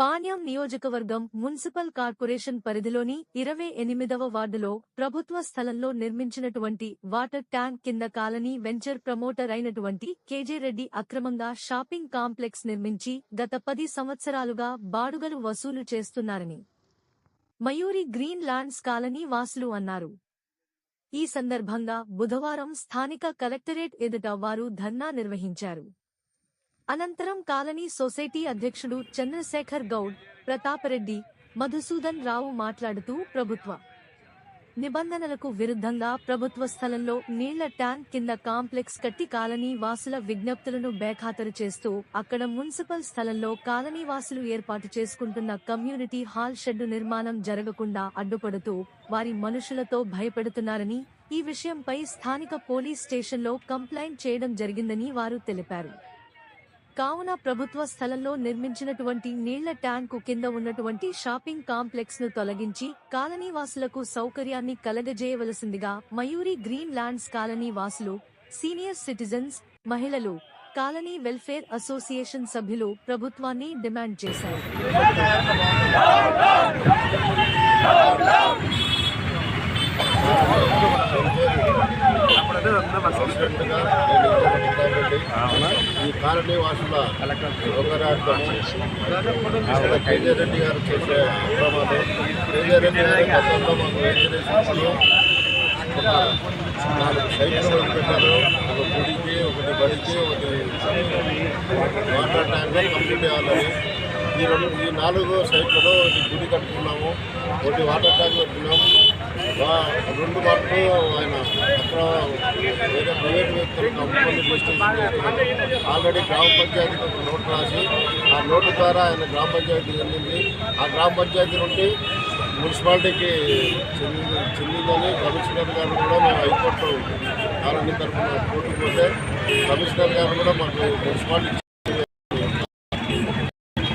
పాణ్యం నియోజకవర్గం municipal corporation పరిధిలోని 28వ వార్డులో ప్రభుత్వ స్థలంలో నిర్మించినటువంటి వాటర్ ట్యాంక్ కింద కాలనీ వెంచర్ ప్రమోటర్ అయినటువంటి కేజే రెడ్డి అక్రమంగా షాపింగ్ కాంప్లెక్స్ నిర్మించి గత 10 సంవత్సరాలుగా బాడుగలు వసూలు చేస్తున్నారని మయూరి గ్రీన్ ల్యాండ్స్ కాలనీ వాసులు అన్నారు. ఈ సందర్భంగా బుధవారం స్థానిక కలెక్టరేట్ ఎదుట వారు ధర్నా నిర్వహించారు. అనంతరం కాలనీ సొసైటీ అధ్యక్షుడు చంద్రశేఖర్ గౌడ్, ప్రతాపరెడ్డి, మధుసూదన్ రావు మాట్లాడుతూ ప్రభుత్వ నిబంధనలకు విరుద్ధంగా ప్రభుత్వ స్థలంలో నీళ్ల ట్యాంక్ కింద కాంప్లెక్స్ కట్టి కాలనీ వాసుల విజ్ఞప్తులను బేఖాతరు చేస్తూ అక్కడ మున్సిపల్ స్థలంలో కాలనీ వాసులు ఏర్పాటు చేసుకుంటున్న కమ్యూనిటీ హాల్ షెడ్డు నిర్మాణం జరగకుండా అడ్డుపడుతూ వారి మనుషులతో భయపెడుతున్నారని, ఈ విషయంపై స్థానిక పోలీస్ స్టేషన్లో కంప్లైంట్ చేయడం జరిగిందని వారు తెలిపారు. కావున ప్రభుత్వ స్థలంలో నిర్మించినటువంటి నీళ్ల ట్యాంకు కింద ఉన్నటువంటి షాపింగ్ కాంప్లెక్స్ ను తొలగించి కాలనీ వాసులకు సౌకర్యాన్ని కలగజేయవలసిందిగా మయూరి గ్రీన్ ల్యాండ్స్ కాలనీ వాసులు, సీనియర్ సిటిజన్స్, మహిళలు, కాలనీ వెల్ఫేర్ అసోసియేషన్ సభ్యులు ప్రభుత్వాన్ని డిమాండ్ చేశారు. ఈ కాలనీ వాసుల సౌకర్యార్థం కేజే రెడ్డి గారు చేసే అక్రమాలు, కేజే రెడ్డి గారు గతంలో మాకు వెంకటేశ్వరంలో ఒక 4 సైట్లు వదిలిపెట్టారు. ఒక గుడికి, ఒకటి బడికి, ఒకటి వాటర్ ట్యాంక్ కంప్లీట్ చేయాలని ఈ 4 సైట్లలో ఒకటి గుడి కట్టుకున్నాము, ఒకటి వాటర్ ట్యాంక్ కట్టుకున్నాము. 2 మాటలు ఆయన అక్కడ వేరే ప్రైవేట్ వ్యక్తులకు అమ్ముకొని డిస్ట్రిక్ట్ ఆల్రెడీ గ్రామ పంచాయతీకి ఒక నోటు రాసి ఆ నోటు ద్వారా ఆయన గ్రామ పంచాయతీ చెందింది. ఆ గ్రామ పంచాయతీ నుండి మున్సిపాలిటీకి చెందిందని కమిషనర్ గారు కూడా మేము హైకోర్టు కాలనీ తరఫున కోర్టుకు పోతే కమిషనర్ గారు కూడా మాకు మున్సిపాలిటీ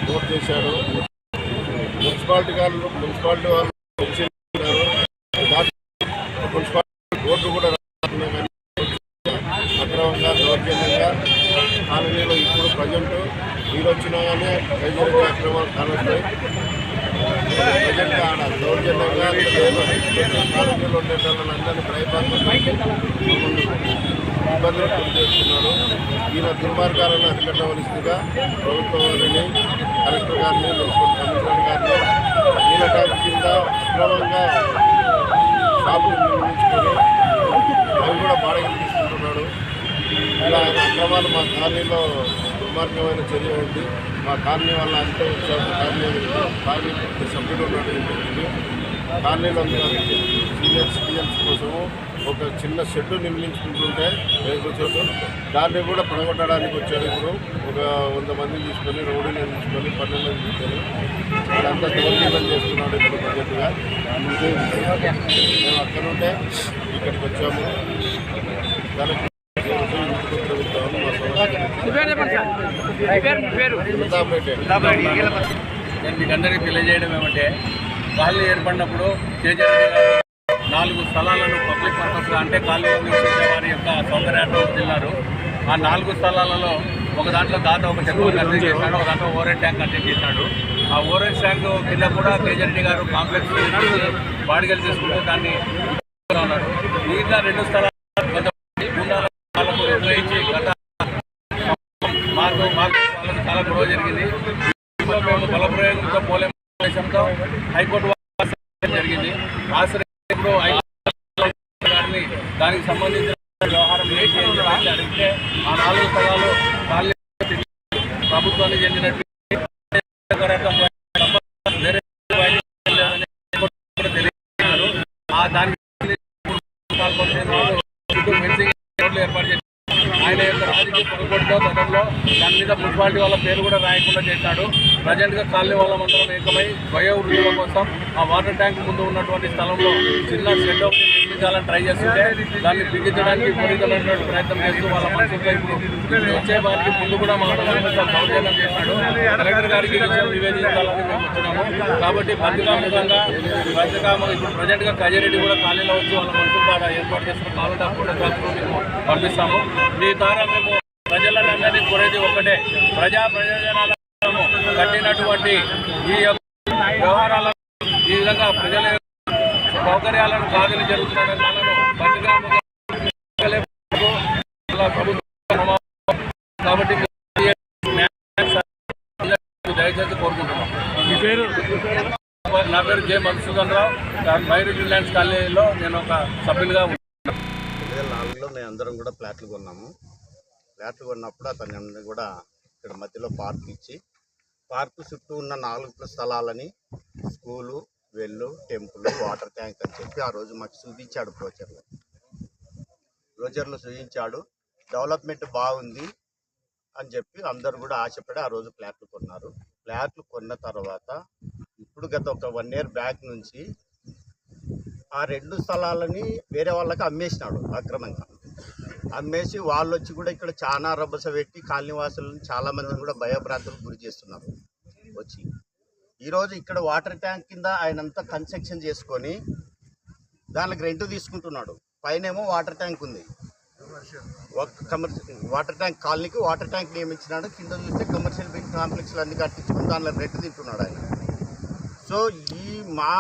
నోట్ చేశాడు. మున్సిపాలిటీ వాళ్ళు మున్సిపాలిటీ కోర్టు కూడా అక్రమంగా దౌర్జన్యంగా కాలనీలో ఇప్పుడు ప్రజెంట్ మీరు వచ్చినా కానీ ప్రజలకు అక్రమాలు కానొస్తాయి. ప్రజెంట్ ఆడ దౌర్జన్యంగా కాలనీలో ఉండే వాళ్ళందరినీ భయపడుతూ ఇబ్బందులు గురి చేస్తున్నారు. ఈయన దుర్మార్గాలను అరికట్టవలసిందిగా ప్రభుత్వం వారిని, కలెక్టర్ గారిని, మున్సిపల్ కమిషనర్ గారిని నీళ్ళ ట్యాంక్ కింద అక్రమంగా షాపులు నిర్మించుకొని అవి కూడా బాడగలు తీసుకుంటున్నాడు. ఇలా ఆయన అక్రమాలు మా కాలనీలో దుర్మార్గమైన చర్య ఉంది. మా కాలనీ వల్ల అంతే వచ్చారు. కాలనీ సభ్యులు ఉన్నాడు. కాలనీలో సీనియర్ సిటిజన్స్ కోసము ఒక చిన్న షెడ్డు నిర్మించుకుంటుంటే దాన్ని కూడా పడగొట్టడానికి వచ్చాడు. ఇప్పుడు ఒక 100 మందిని తీసుకొని రోడ్డు నిర్మించుకొని 12 మంది తీసుకొని వాళ్ళంతా దౌర్జన్యం చేస్తున్నాడు. ఇప్పుడు ప్రజెంట్గా మేము అక్కడ నుండే ఇక్కడికి వచ్చాము. మీకు అందరికీ తెలియజేయడం ఏమంటే, కాలనీ ఏర్పడినప్పుడు కేజీ రెడ్డి గారు 4 స్థలాలను పబ్లిక్ పర్పస్గా అంటే కాలనీ నివసించే వారి యొక్క సౌకర్యార్థం వదిలినారు. ఆ 4 స్థలాలలో ఒక దాంట్లో దాత ఒక చెరువు కన్స్ట్రక్ట్ చేశాడు, ఒక దాంట్లో ఓవర్ హెడ్ ట్యాంక్ కన్స్ట్రక్ట్ చేశాడు. ఆ ఓవర్ హెడ్ ట్యాంక్ కింద కూడా కేజీ రెడ్డి గారు కాంప్లెక్స్ బాడిగలు చేసుకుంటూ దాన్ని ఉన్నారు. మిగతా 2 స్థలాలు వాళ్ళకు నిర్ణయించి గత మాకు వాళ్ళకి చాలా గొడవ జరిగింది. మేము బలప్రయోగంతో పోలేం ఉద్దేశంతో హైకోర్టు జరిగింది. ఇప్పుడు గారిని దానికి సంబంధించిన వ్యవహారం ఏంటి అని అడిగితే ఆ 4 స్థలాలు ప్రభుత్వానికి చెందినట్టు తెలియజేస్తున్నారు. దానికి ఏర్పాటు చేసి ఆయన యొక్క రాజకీయ పొరపాటుతో గతంలో దాని మీద మున్సిపాలిటీ వాళ్ళ పేరు కూడా రాయకుండా చేశాడు. ప్రజెంట్గా కాలనీ వాళ్ళ మందరం ఏకమై వయోవృద్ధుల కోసం ఆ వాటర్ ట్యాంక్ ముందు ఉన్నటువంటి స్థలంలో చిన్న షెడ్ ఒకటి నిర్మించాలని ట్రై చేస్తుంటే దాన్ని బిగించడానికి విపరీతమైనటువంటి ప్రయత్నం చేస్తూ వాళ్ళ మనసులో ఇప్పుడు వచ్చే వారికి ముందు కూడా మా దౌర్జన్యం చేశాడు. కలెక్టర్ గారికి విషయం నివేదించాలని మేము వచ్చినాము. కాబట్టి బతుకాముఖంగా ఇప్పుడు ప్రజెంట్గా కజరెడ్డి కూడా కాలనీలో వచ్చి వాళ్ళ మనసు ద్వారా ఏర్పాటు చేసిన కాలంలో ఫోటోగ్రాఫ్ను మేము పంపిస్తాము. మీ ద్వారా మేము ప్రజలందరినీ కోరేది ఒకటే, ప్రజాజనాల కట్టినటువంటి ఈ యొక్క వ్యవహారాలను ఈ విధంగా ప్రజల సౌకర్యాలను కాదని జరుగుతున్న వాళ్ళను బతిగాముగా ప్రభుత్వం కాబట్టి దయచేసి కోరుకుంటున్నాం. నా పేరు జె మధుసూదన్ రావు. మైరు ల్యాండ్స్ కాలనీలో నేను ఒక సభ్యునిగా 2004లో మేము అందరం కూడా ఫ్లాట్లు కొన్నాము. ఫ్లాట్లు కొన్నప్పుడు అతన్ని కూడా ఇక్కడ మధ్యలో పార్క్ ఇచ్చి పార్కు చుట్టూ ఉన్న 4 స్థలాలని స్కూలు, వెళ్ళు, టెంపుల్, వాటర్ ట్యాంక్ అని చెప్పి ఆ రోజు మాకు చూపించాడు. బ్రోచర్లో చూపించాడు. డెవలప్మెంట్ బాగుంది అని చెప్పి అందరూ కూడా ఆశపడి ఆ రోజు ఫ్లాట్లు కొన్నారు. ఫ్లాట్లు కొన్న తర్వాత ఇప్పుడు గత ఒక 1 year బ్యాక్ నుంచి ఆ 2 స్థలాలని వేరే వాళ్ళకి అమ్మేసినాడు. అక్రమంగా అమ్మేసి వాళ్ళు వచ్చి కూడా ఇక్కడ చాలా రభస పెట్టి కాలనీవాసులను చాలామందిని కూడా భయభ్రాంతులకు గురి చేస్తున్నారు. వచ్చి ఈరోజు ఇక్కడ వాటర్ ట్యాంక్ కింద ఆయనంతా కన్స్ట్రక్షన్ చేసుకొని దానికి రెంట్ తీసుకుంటున్నాడు. పైనేమో వాటర్ ట్యాంక్ ఉంది. వాటర్ ట్యాంక్ కాలనీకి వాటర్ ట్యాంక్ నియమించినాడు. కింద చూస్తే కమర్షియల్ బిల్డింగ్ కాంప్లెక్స్లు అన్ని కట్టించుకుని దానిలో రెంట్ తింటున్నాడు ఆయన. సో ఈ మా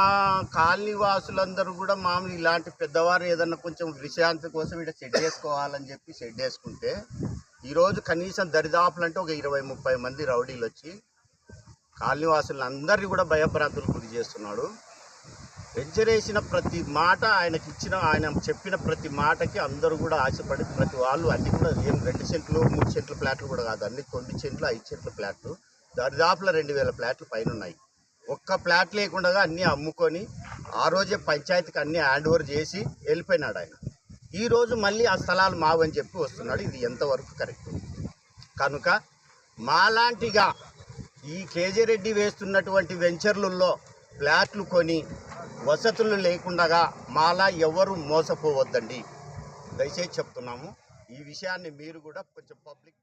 కాలనీ వాసులందరూ కూడా మామూలు ఇలాంటి పెద్దవారు ఏదన్నా కొంచెం విషయాంతి కోసం ఇక్కడ షెడ్ వేసుకోవాలని చెప్పి షెడ్ వేసుకుంటే ఈరోజు కనీసం దరిదాపులంటే ఒక 20-30 మంది రౌడీలు వచ్చి కాలనీ వాసులను అందరినీ కూడా భయభ్రాంతులకు గురి చేస్తున్నాడు. వెంచర్ వేసిన ప్రతి మాట ఆయన చెప్పిన ప్రతి మాటకి అందరూ కూడా ఆశపడి ప్రతి వాళ్ళు అన్ని కూడా ఏం 2 సెంట్లు 3 సెంట్ల ఫ్లాట్లు కూడా కాదు, అన్ని 9 సెంట్లు 5 సెంట్ల ఫ్లాట్లు దరిదాపుల 2000 ఫ్లాట్లు పైన ఉన్నాయి. ఒక్క ఫ్లాట్ లేకుండా అన్నీ అమ్ముకొని ఆ రోజే పంచాయతీకి అన్నీ హ్యాండ్ ఓవర్ చేసి వెళ్ళిపోయినాడు ఆయన. ఈరోజు మళ్ళీ ఆ స్థలాలు మావని చెప్పి వస్తున్నాడు. ఇది ఎంతవరకు కరెక్ట్? కనుక మాలాంటిగా ఈ కేజీ రెడ్డి వేస్తున్నటువంటి వెంచర్లలో ఫ్లాట్లు కొని వసతులు లేకుండా మాలా ఎవరు మోసపోవద్దండి. దయచేసి చెప్తున్నాము. ఈ విషయాన్ని మీరు కూడా కొంచెం పబ్లిక్